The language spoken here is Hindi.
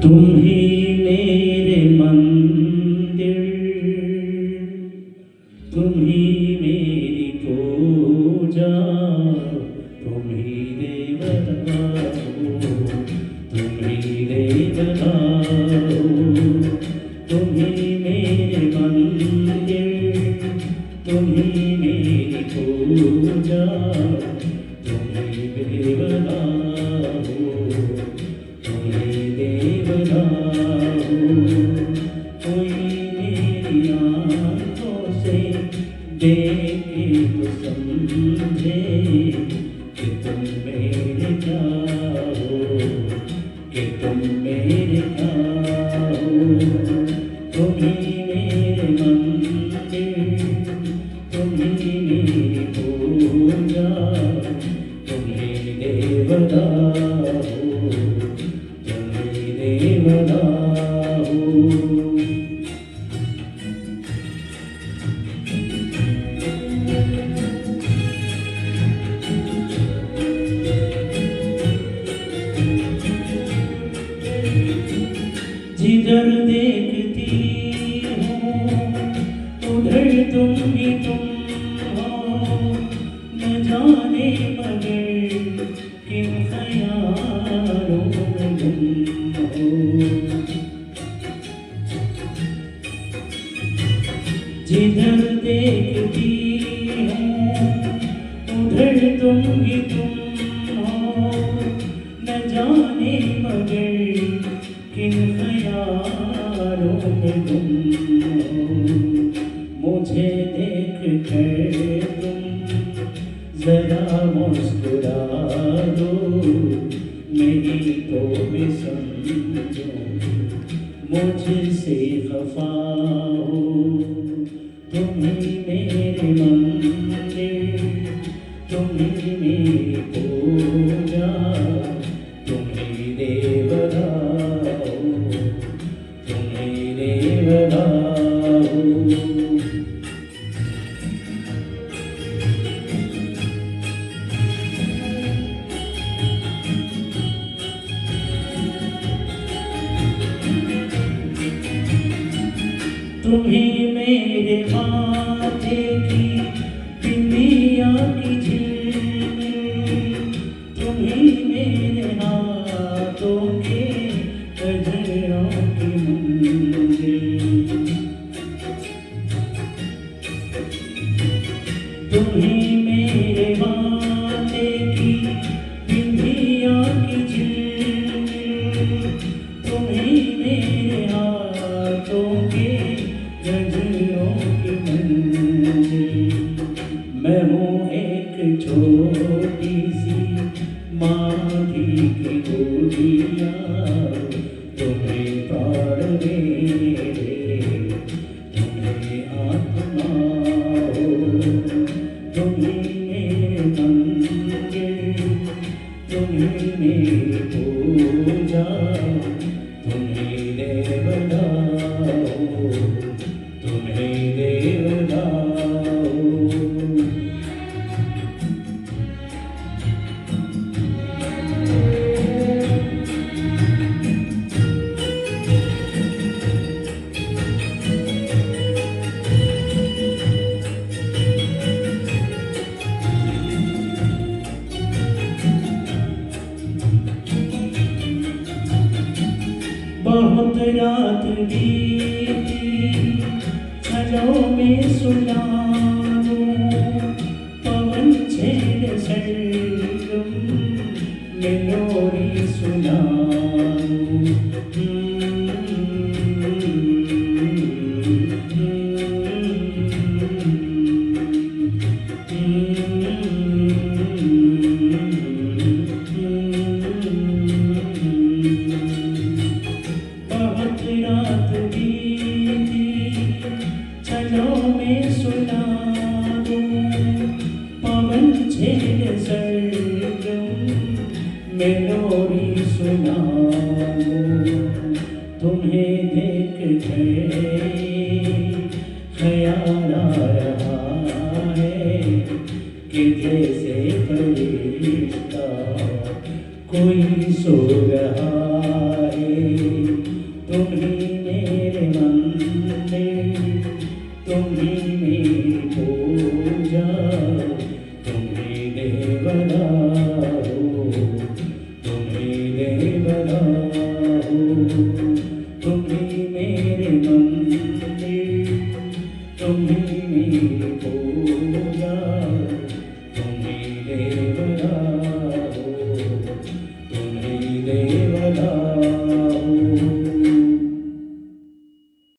तुम ही मेरे मंदिर, तुम ही मेरी पूजा, तुम ही देवता हो, तुम ही देवता हो। तुम ही मेरे मंदिर, तुम ही मेरी पूजा, तुम ही देवता हो, तुम ही देवता हो। कोई मेरी आँखों से देखे तो समझे कि तुम मेरे क्या हो, कि तुम मेरे क्या हो। तुम ही मेरे मंदिर, तुम ही मेरी पूजा, तुम ही देवता हो, तुम ही देवता हो। जिधर देखती हूँ उधर तुम ही तुम हो, न जाने मगर किन ख्यालों में तुम हो। जिधर देखती हूँ उधर तुम ही तुम हो, न जाने मगर किन ख्यालों में तुम हो। मुझे देख कर तुम जरा मुस्कुरा दो, नहीं तो मैं समझो मुझसे खफा हो। तुम ही मेरे मंदिर, तुम ही मेरी पूजा, तुम ही देवता हो, तुम ही देवता हो। तुम ही मेरे माथे की बिंदिया की झिलमिल, तुम ही मेरे हाथों के गजरों की मंजिल। तुम ही मेरे माथे की बिंदिया की झिलमिल, तुम ही मेरे हाथों के गजरों की मंजिल। मैं हूँ एक छोटी सी माटी की गुड़िया, तुम्हें प्राण मेरे, तुम्हें आत्मा हो। तुम ही मेरे मंदिर, तुम ही मेरी पूजा, तुम ही देवता हो, तुम ही देवता हो। बहुत रात बीती छलों में सुना दूं, पवन छेड़ सरगम में लोरी सुना रात बीती छलों में सुना दूं, पवन छेड़ सरगम में लोरी सुना दूं। तुम्हें देख कर ख्याल आ रहा है कि जैसे फरिश्ता कोई सो रहा है। तुम्ही मेरी पूजा, तुम्ही देवता हो, तुम्ही देवता हो, तुम्ही मेरे मंदिर, तुम्ही मेरी पूजा, तुम्ही देवता